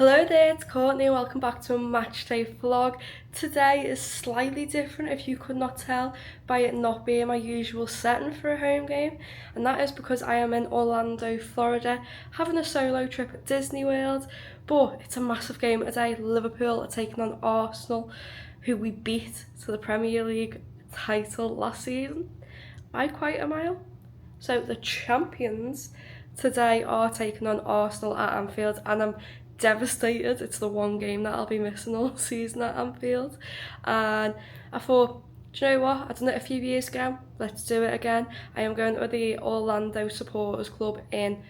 Hello there, it's Courtney. Welcome back to a Matchday vlog. Today is slightly different, if you could not tell, by it not being my usual setting for a home game, and that is because I am in Orlando, Florida, having a solo trip at Disney World. But it's a massive game today. Liverpool are taking on Arsenal, who we beat to the Premier League title last season by quite a mile. So the champions today are taking on Arsenal at Anfield, and I'm devastated. It's the one game that I'll be missing all season at Anfield, and I thought, do you know what, I've done it a few years ago, let's do it again. I am going to the Orlando Supporters Club in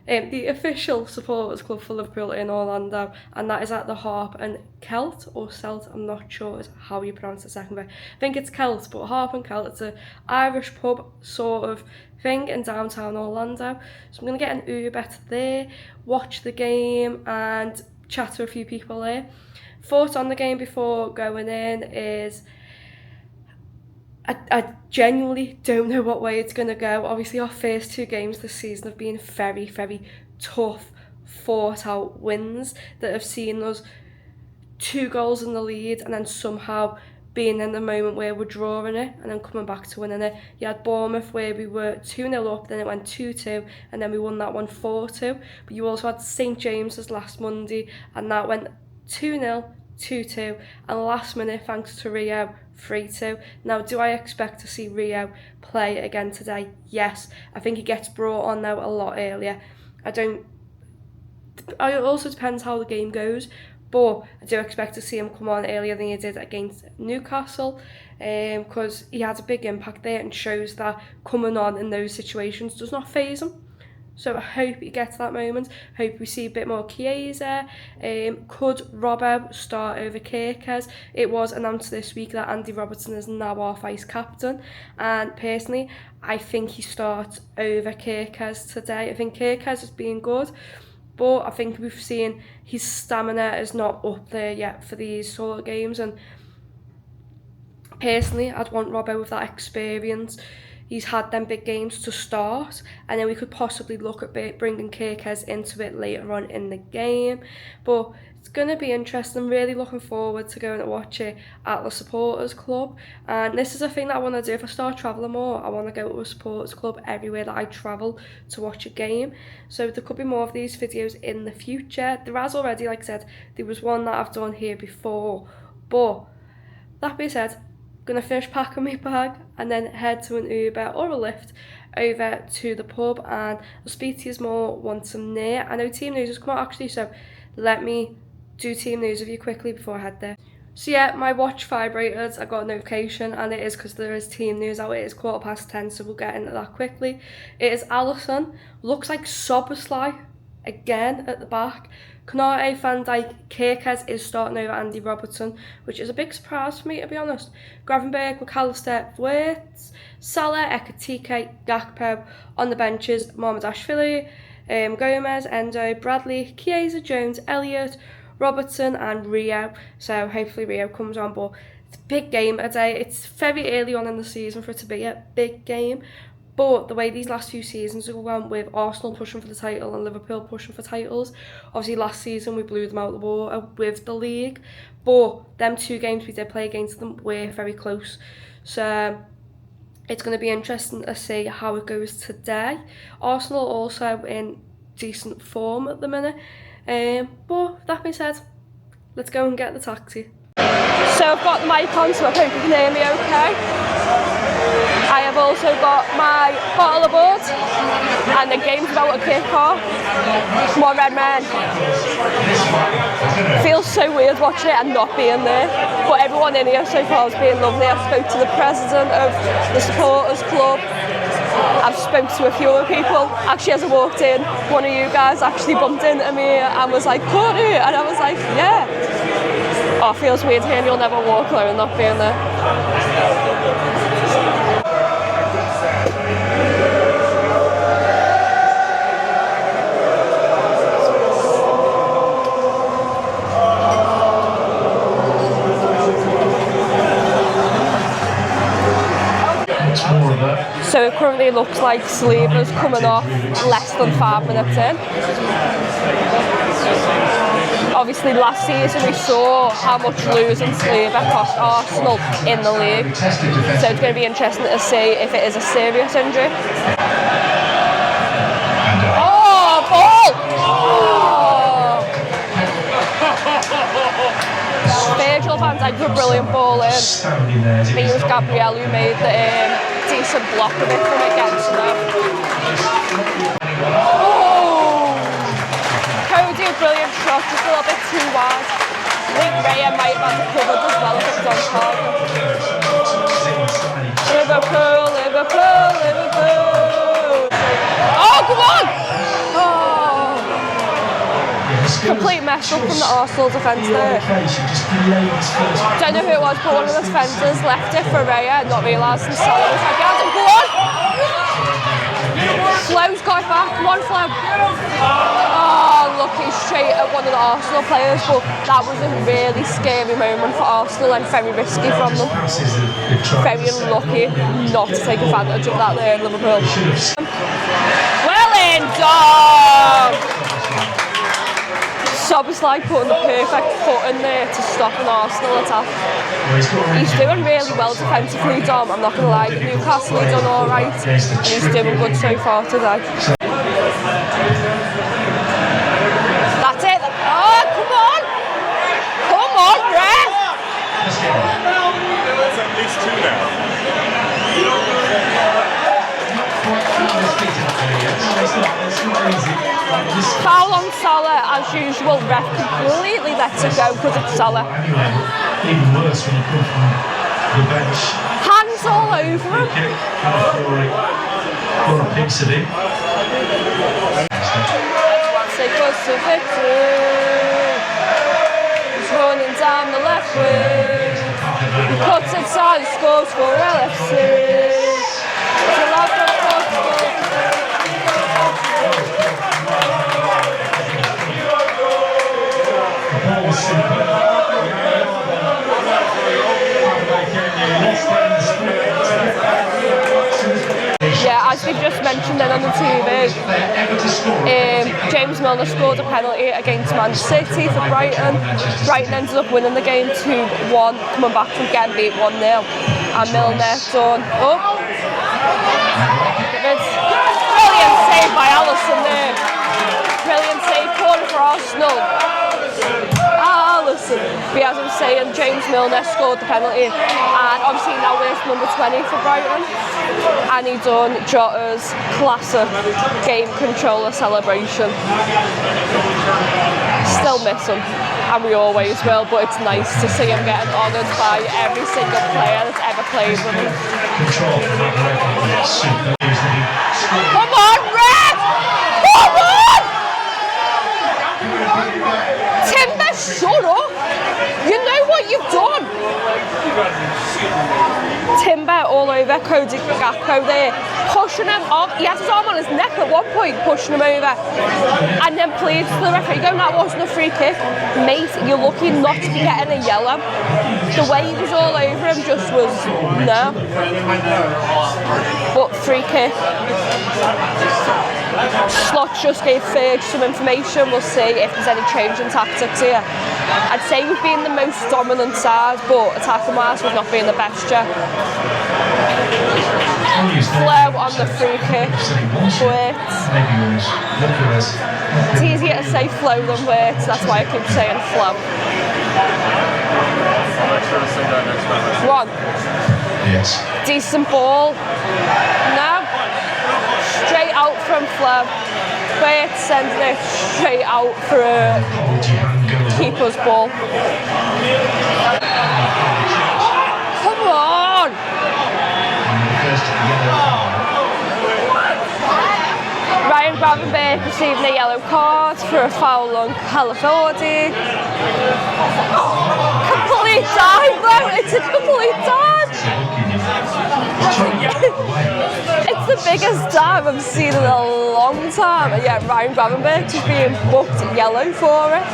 the official supporters club for Liverpool in Orlando, and that is at the Harp and Celt, or Celt, I'm not sure is how you pronounce the second bit. I think it's Celt, but Harp and Celt, it's an Irish pub sort of thing in downtown Orlando. So I'm going to get an Uber to there, watch the game and chat to a few people there. Thoughts on the game before going in is I genuinely don't know what way it's going to go. Obviously our first two games this season have been very, very tough, fought out wins that have seen us 2 goals in the lead and then somehow being in the moment where we're drawing it and then coming back to winning it. You had Bournemouth where we were 2-0 up, then it went 2-2, and then we won that one 4-2. But you also had St James's last Monday, and that went 2-0, 2-2, and last minute, thanks to Rio, 3-2. Now, do I expect to see Rio play again today? Yes. I think he gets brought on now a lot earlier. It also depends how the game goes, but I do expect to see him come on earlier than he did against Newcastle, because he has a big impact there and shows that coming on in those situations does not faze him. So I hope he gets that moment. Hope we see a bit more Chiesa. Could Robbo start over Kirkes? It was announced this week that Andy Robertson is now our vice captain, and personally I think he starts over Kirkes today. I think Kirkes has been good, but I think we've seen his stamina is not up there yet for these sort of games, and personally I'd want Robbo with that experience. He's had them big games to start, and then we could possibly look at bringing Kirkes into it later on in the game. But it's going to be interesting. I'm really looking forward to going to watch it at the supporters club, and this is a thing that I want to do. If I start travelling more, I want to go to a supporters club everywhere that I travel to watch a game. So there could be more of these videos in the future. There has already, like I said, there was one that I've done here before, but that being said, I'm going to finish packing my bag and then head to an Uber or a Lyft over to the pub, and I'll speak to you more once I'm near. I know team news has come out actually, so let me do team news with you quickly before I head there. So yeah, my watch vibrated, I got a notification, and it is because there is team news out. It is 10:15, so we'll get into that quickly. It is Alisson, looks like Szoboszlai again at the back. Konate, Van Dijk, Kirkes is starting over Andy Robertson, which is a big surprise for me, to be honest. Gravenberch, McAllister, Wirtz, Salah, Ekitike, Gakpo. On the benches, Mohamedashvili, Gomez, Endo, Bradley, Chiesa, Jones, Elliott, Robertson and Rio. So hopefully Rio comes on, but it's a big game today. It's very early on in the season for it to be a big game. But the way these last few seasons have gone, with Arsenal pushing for the title and Liverpool pushing for titles, obviously last season we blew them out of the water with the league, but them 2 games we did play against them were very close. So it's going to be interesting to see how it goes today. Arsenal also in decent form at the minute, but that being said, let's go and get the taxi. So I've got the mic on, so I hope you can hear me okay. I have also got my bottle aboard, and the game's about to kick off. Come on, red man. Feels so weird watching it and not being there, but everyone in here so far has been lovely. I've spoke to the president of the supporters club. I've spoke to a few other people. Actually, as I walked in, one of you guys actually bumped into me and was like, Courtney, and I was like, yeah. Oh, it feels weird here, and you'll never walk alone not being there. So it currently looks like Saliba's coming off less than 5 minutes in. obviously last season we saw how much losing Saliba cost Arsenal in the league. So it's going to be interesting to see if it is a serious injury. Oh, ball! Oh. Virgil van Dijk with a brilliant ball in. I think it was Gabriel who made the decent block of it from against them. Oh! Cody, a brilliant shot, just a little bit too wide. I think Raya might have had covered as well if it was on target. Liverpool, Liverpool, Liverpool! Oh, come on! Oh! Complete mess up from the Arsenal defence there. Don't know who it was, but one of the defenders left it for Raya, not realising Salah was like, "Go on!" Flo's got it back, come on Flo. Oh, lucky straight at one of the Arsenal players, but that was a really scary moment for Arsenal and very risky from them. Very unlucky not to take advantage of that there in Liverpool. Well in, dog! Szoboszlai putting the perfect foot in there to stop an Arsenal attack. He's doing really well defensively, Dom, I'm not going to lie. Newcastle have done alright, and he's doing good so far today. That's it. Oh, come on! Come on, ref! That's at least two now. Foul on Salah, as usual, ref completely lets it go because it's Salah. Even worse when you come from the bench. Hands all over him. For a Pixie. Take us to victory. He's running down the left wing. He cuts inside, scores for LFC. It's a lot of football. Yeah, as we've just mentioned then on the TV, James Milner scored a penalty against Man City for Brighton. Brighton ended up winning the game 2-1, coming back from getting beat 1-0. And Milner done. Oh! Brilliant save by Alisson there. Brilliant save, corner for Arsenal. Alisson. But as I was saying, James Milner scored the penalty, and obviously now wears number 20 for Brighton. And he done Jota's classic game controller celebration. Still miss him, and we always will, but it's nice to see him getting honoured by every single player that's ever played with him. Come on, Red! Come on! Timber, shut up! You know what you've done! Timber all over Cody Gakpo there, pushing him off. He has his arm on his neck at one point, pushing him over. And then pleads to the referee, going, that wasn't a free kick. Mate, you're lucky not to be getting a yellow. The way he was all over him just was, no. But free kick. Slot just gave Ferg some information. We'll see if there's any change in tactics here. I'd say we've been the most dominant side, but attacking wise we've not been the best yet. Flo on the free kick. It's easier to say Flo than Wirtz, that's why I keep saying Flo. One. Yes. Decent ball. No. Straight out from Flo. Wirtz sends it straight out for a keeper's ball. Come on! Ryan Gravenberch receiving a yellow card for a foul on Calafordi. Complete dive though, it's a complete dive! It's the biggest dive I've seen in a long time, and yet Ryan Gravenberch is being booked yellow for it.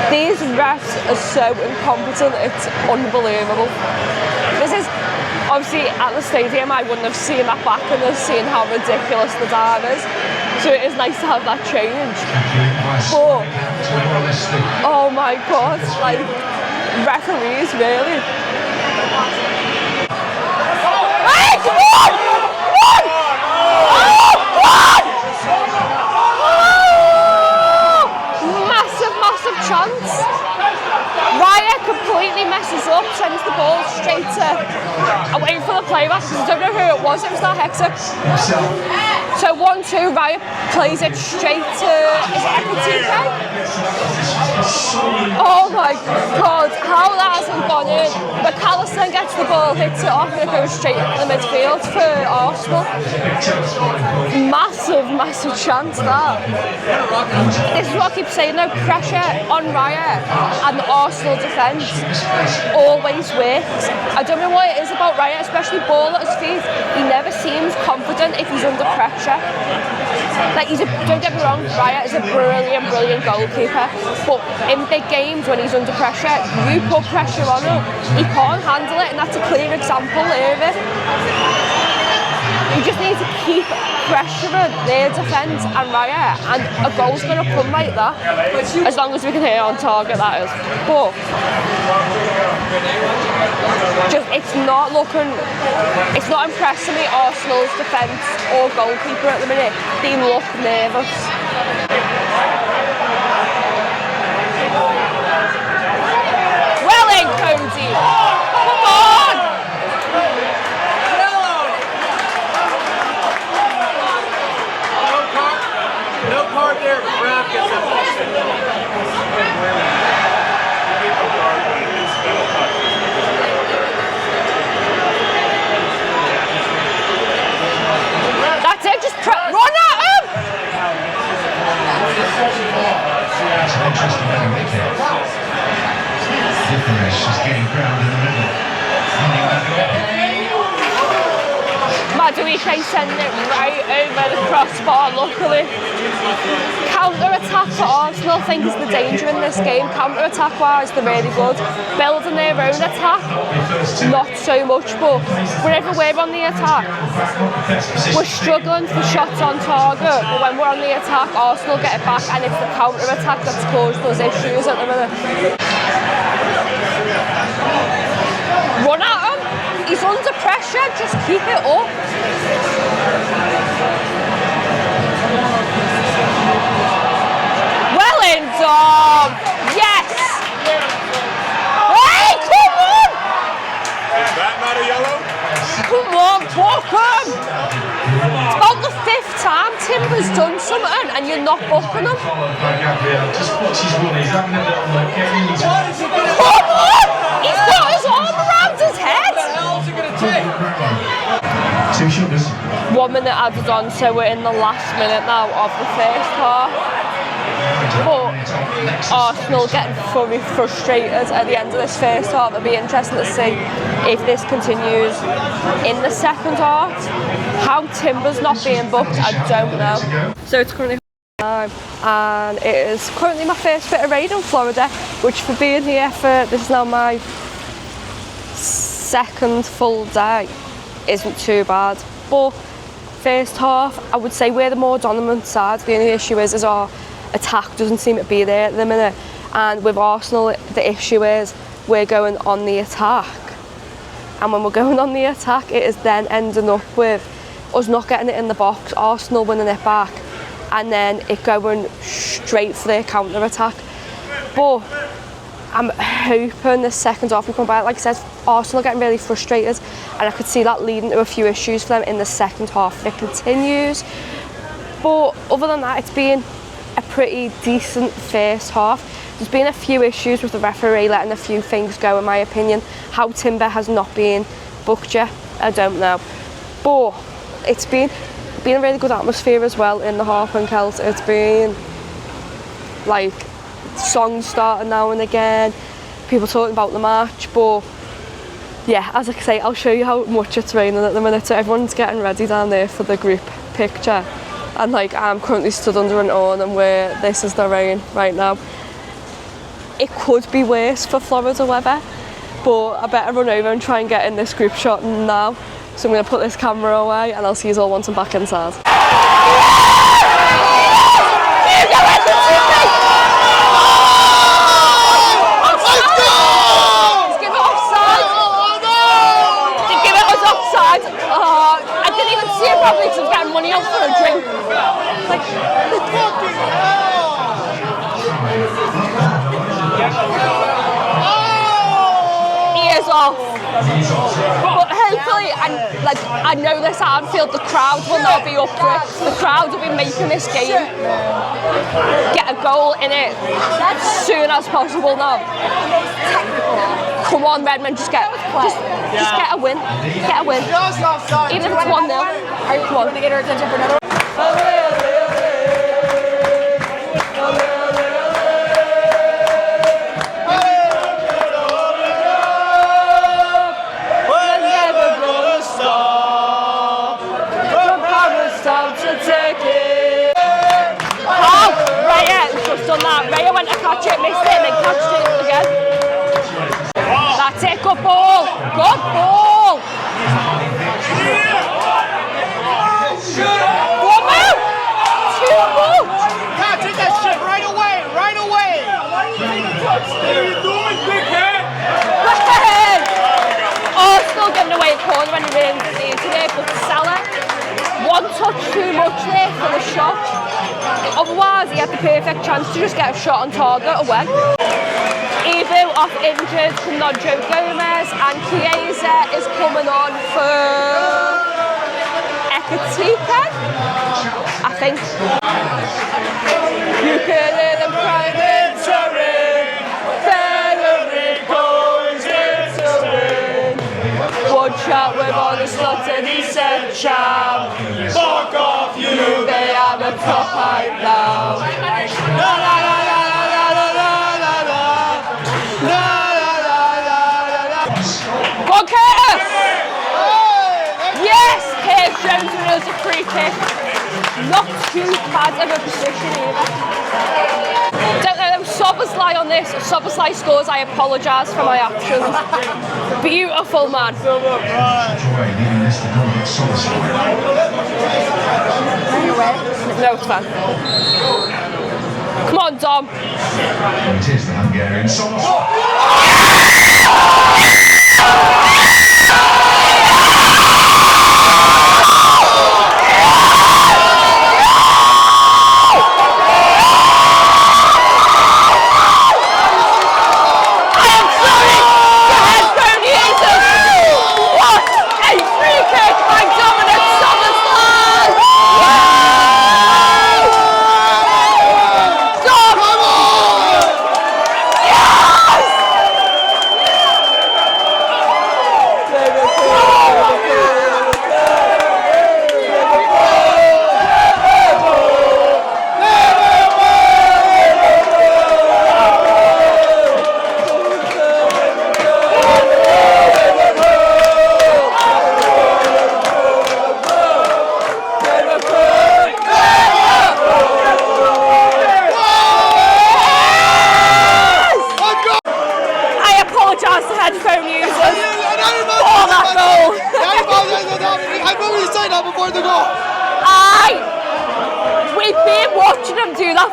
These refs are so incompetent, it's unbelievable. This is, obviously at the stadium I wouldn't have seen that back and have seen how ridiculous the dive is. So it is nice to have that change. But, oh my God, like, referees really. Hey, come on! Come on! Oh, massive chance. Raya completely messes up, sends the ball straight to. I'm waiting for the playback because I don't know who it was that Hector. So 1-2, Raya plays it straight to. Is it Ekatike? Oh my God, how that hasn't gone in. McAllister gets the ball, hits it off, and it goes straight into the midfield for Arsenal. Massive chance that. This is what I keep saying though, pressure on Raya and the Arsenal defence always works. I don't know what it is about Raya, especially ball at his feet. He never seems confident if he's under pressure. Like don't get me wrong, Raya is a brilliant goalkeeper, but in big games when he's under pressure, you put pressure on him, he can't handle it, and that's a clear example of it. You just need to keep pressuring their defence and Raya, and a goal's going to come like that, as long as we can hit it on target, that is. But it's not impressing me, Arsenal's defence or goalkeeper at the minute. They look nervous. Well in, Cody! Come on! No card there, but Brown gets that ball. That's it, just run at him! It's an interesting dynamic here. Different, she's getting ground in the middle. Madueke sending it right over the crossbar, luckily. Counter-attack for Arsenal, I think, is the danger in this game. Counter-attack wise, they're really good. Building their own attack, not so much, but whenever we're on the attack, we're struggling for shots on target, but when we're on the attack, Arsenal get it back, and it's the counter-attack that's caused those issues at the minute. Run at him! He's under pressure, just keep it up. Well in, Dom! Yes! Hey, come on! Is that not a yellow? Come on, book him! About the 5th time Timber's done something and you're not booking him. Just watch his run, he's having a little look, getting his Come on! He's got his arm around his head! What the hell is it going to take? 2 sugars. 1 minute added on, so we're in the last minute now of the first half. But Arsenal getting fully frustrated at the end of this first half. It'll be interesting to see if this continues in the second half. How Timber's not being booked, I don't know. So it's currently time, and it is currently my first bit of rain in Florida, which for being here for, this is now my 2nd full day, isn't too bad. But first half, I would say we're the more dominant side. The only issue is our attack doesn't seem to be there at the minute, and with Arsenal the issue is we're going on the attack, and when we're going on the attack it is then ending up with us not getting it in the box, Arsenal winning it back, and then it going straight for their counter attack. But I'm hoping the second half we come back. Like I said, Arsenal getting really frustrated, and I could see that leading to a few issues for them in the second half if it continues. But other than that, it's been a pretty decent first half. There's been a few issues with the referee letting a few things go, in my opinion. How Timber has not been booked yet, I don't know. But it's been a really good atmosphere as well in the Harper and Kelt. It's been like songs starting now and again, people talking about the match. But yeah, as I say, I'll show you how much it's raining at the minute. So everyone's getting ready down there for the group picture, and like I'm currently stood under an awning where this is the rain right now. It could be worse for Florida weather, but I better run over and try and get in this group shot now. So I'm going to put this camera away, and I'll see you all once I'm back inside. But hopefully, I know this at Anfield, the crowd will not be up for it. The crowd will be making this game get a goal in it as soon as possible now. Come on, Redmond, just get a win. Get a win. Even if it's 1-0. Come on. To get our attention for another. Raya went to catch it, missed it, and then catched it again. That's it, good ball! Good ball! One more! Two more! God, take that shit right away! Right away! Why are you taking a touch? What are you doing, big head? Oh, still giving away a corner when he really needed it, but Salah, one touch too much there for the shot. Otherwise, he had the perfect chance to just get a shot on target away. Evo off injured from Joe Gomez, and Chiesa is coming on for Ekatike, I think. You can hear them crying, entering, Federico's entering. One shot with all the slots and he said, "Champ, fuck off you, they are the top right now." La la la la la la la la la la la la la. Go on, Curtis! Yes, Curtis Jones with us a free kick. Not too bad of a position either. Don't know, Szoboszlai on this. If Szoboszlai scores, I apologise for my actions. Beautiful man. No, it's fine. Come on, Dom. It is the Hungarian Szoboszlai.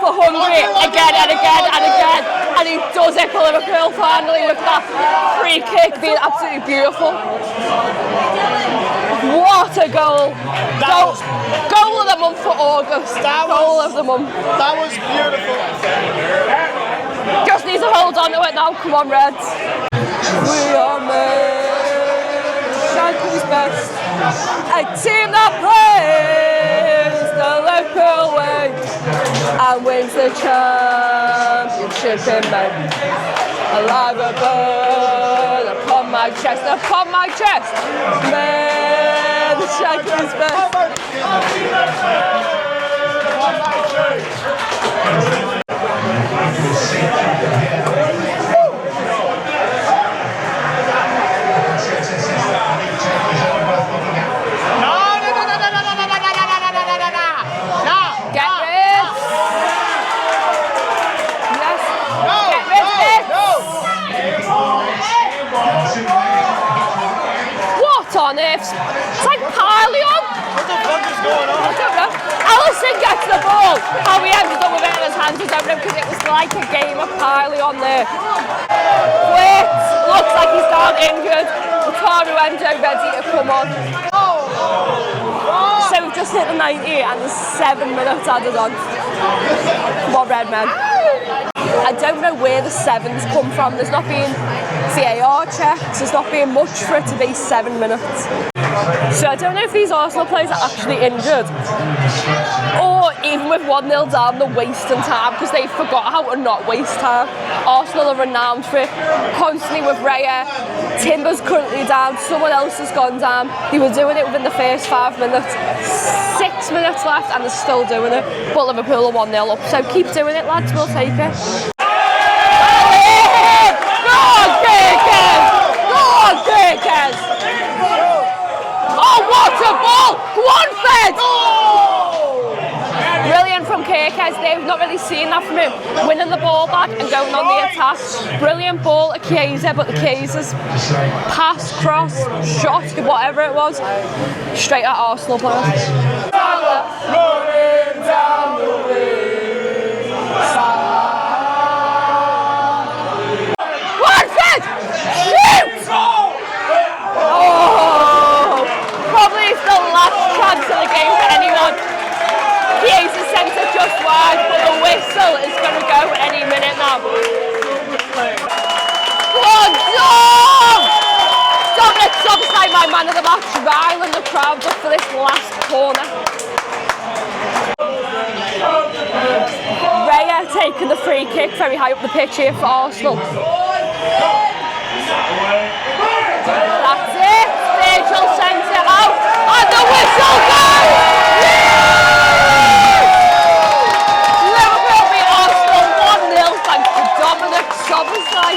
For Hungary again and again and again, and he does it for Liverpool finally with that free kick being absolutely beautiful. What a goal! Goal of the month for August. Goal of the month. That was beautiful. Just need to hold on to it now. Come on, Reds. We are made Shankly's best. A team that plays the Liverpool way and wins the championship in May. Alive a bird upon my chest, man, the Shankly's best. On it. It's like Parlion. What the fuck is going on? I don't know. Allison gets the ball. How he ended up with it in his hands, I don't know, because it was like a game of Parlion there. Wait, looks like he's down injured. Ricardo Endo ready to come on. So we've just hit the 90 and there's 7 minutes added on. Come on, Redmen. I don't know where the 7s come from. There's not been VAR checks, there's not been much for it to be 7 minutes. So I don't know if these Arsenal players are actually injured, or even with 1-0 down, they're wasting time because they forgot how to not waste time. Arsenal are renowned for it, constantly with Raya. Timber's currently down, someone else has gone down. They were doing it within the first 5 minutes. 6 minutes left and they're still doing it. But Liverpool are 1-0 up, so keep doing it, lads, we'll take it. Go on, Kirkers! Oh, what a ball! One fed! Brilliant from Kirkes. They've not really seen that from him. Winning the ball back and going on the attack. Brilliant ball at Chiesa, but the Chiesa's pass, cross, shot, whatever it was, straight at Arsenal players. Rolling down the wing. One fed! Shoot! Probably the last chance of the game for anyone. Chiesa sent it just wide, but the whistle is going to go any minute now. Come on, Dominic Szoboszlai, my man of the match, riling the crowd up for this last corner. Raya taking the free kick very high up the pitch here for Arsenal. That's it. Virgil sends it out, and the whistle goes! Liverpool beat Arsenal 1-0 thanks to Dominic Szoboszlai.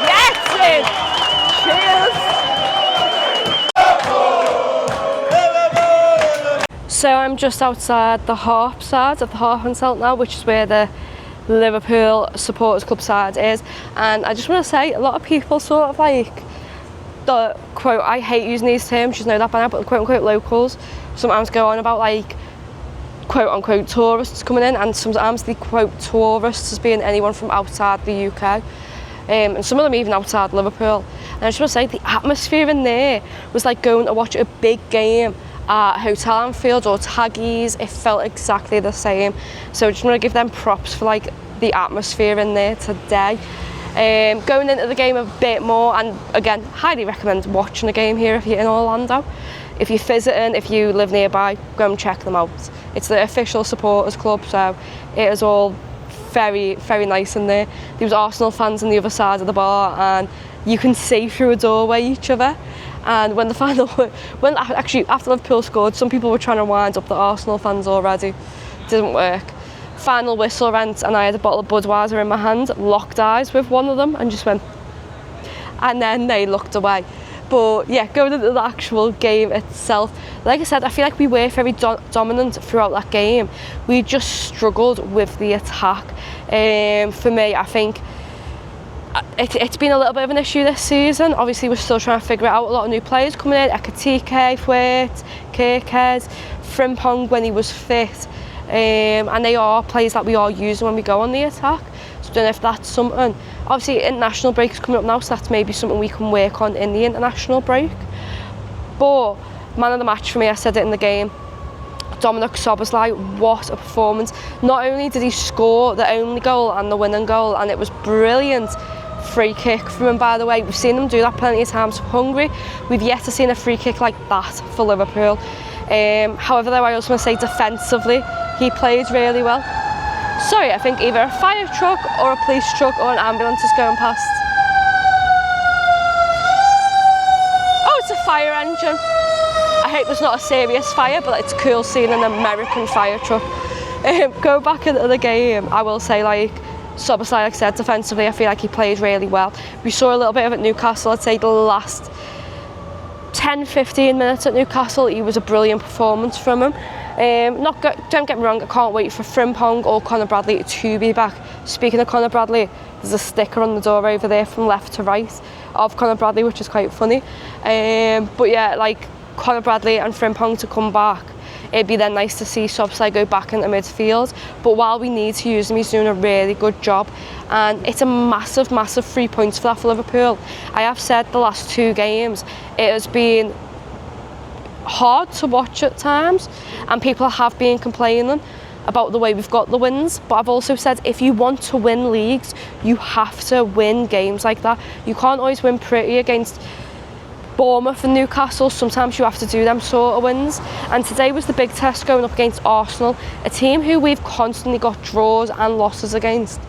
Yes, it. Cheers! So I'm just outside the Harp side of the Harp Hotel now, which is where the Liverpool Supporters Club side is, and I just want to say a lot of people sort of like the quote, I hate using these terms, you know that by now, but the quote unquote locals sometimes go on about like quote unquote tourists coming in, and sometimes they quote tourists as being anyone from outside the UK, and some of them even outside Liverpool. And I just want to say the atmosphere in there was like going to watch a big game at Hotel Anfield or Taggies. It felt exactly the same, so I just want to give them props for like the atmosphere in there today. Going into the game a bit more, and again, highly recommend watching the game here if you're in Orlando. If you're visiting, if you live nearby, go and check them out. It's the official supporters club, so it is all very, very nice in there. There was Arsenal fans on the other side of the bar, and you can see through a doorway each other. And when the final, actually after Liverpool scored, some people were trying to wind up the Arsenal fans already. Didn't work. Final whistle went, and I had a bottle of Budweiser in my hand, locked eyes with one of them and just went, and then they looked away. But yeah, going into the actual game itself, like I said, I feel like we were very dominant throughout that game. We just struggled with the attack. For me, I think it's been a little bit of an issue this season. Obviously, we're still trying to figure it out. A lot of new players coming in, Ekatike, Fwert, Kirkes, Frimpong when he was fit. And they are players that we are using when we go on the attack. So I don't know if that's something. Obviously, international break is coming up now, so that's maybe something we can work on in the international break. But man of the match for me, I said it in the game, Dominic Szoboszlai, what a performance. Not only did he score the only goal and the winning goal, and it was brilliant free kick from him, by the way. We've seen him do that plenty of times for Hungary. We've yet to see a free kick like that for Liverpool. However, though, I also want to say defensively, he played really well. Sorry, I think either a fire truck or a police truck or an ambulance is going past. Oh, it's a fire engine. I hope it's not a serious fire, but it's cool seeing an American fire truck. Go back into the game, I will say, like, Szoboszlai, like I said, defensively, I feel like he played really well. We saw a little bit of it at Newcastle. I'd say the last 10-15 minutes at Newcastle, he was a brilliant performance from him. Don't get me wrong, I can't wait for Frimpong or Conor Bradley to be back. Speaking of Conor Bradley, there's a sticker on the door over there from left to right of Conor Bradley, which is quite funny. But yeah, like Conor Bradley and Frimpong to come back, it'd be then nice to see Szoboszlai go back into midfield. But while we need to use him, he's doing a really good job. And it's a massive, massive 3 points for that for Liverpool. I have said the last 2 games, it has been hard to watch at times, and people have been complaining. about the way we've got the wins, but I've also said if you want to win leagues, you have to win games like that. You can't always win pretty against Bournemouth and Newcastle. Sometimes you have to do them sort of wins, and today was the big test going up against Arsenal, a team who we've constantly got draws and losses against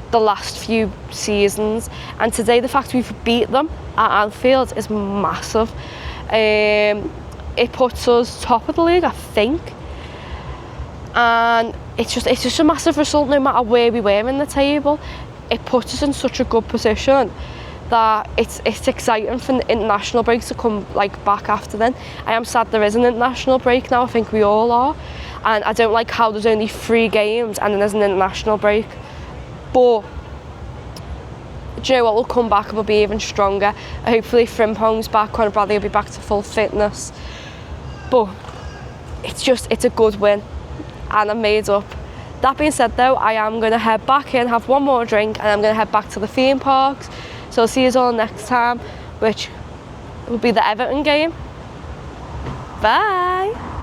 the last few seasons, and today the fact we've beat them at Anfield is massive. It puts us top of the league, I think, and it's just a massive result no matter where we were in the table. It puts us in such a good position that it's exciting for the international breaks to come back after then. I am sad there is an international break now, I think we all are, and I don't like how there's only 3 games and then there's an international break. But do you know what, we'll come back and we'll be even stronger. Hopefully Frimpong's back, Conor Bradley will be back to full fitness. But it's a good win and I'm made up. That being said though, I am going to head back in, have one more drink, and I'm going to head back to the theme parks. So I'll see you all next time, which will be the Everton game. Bye!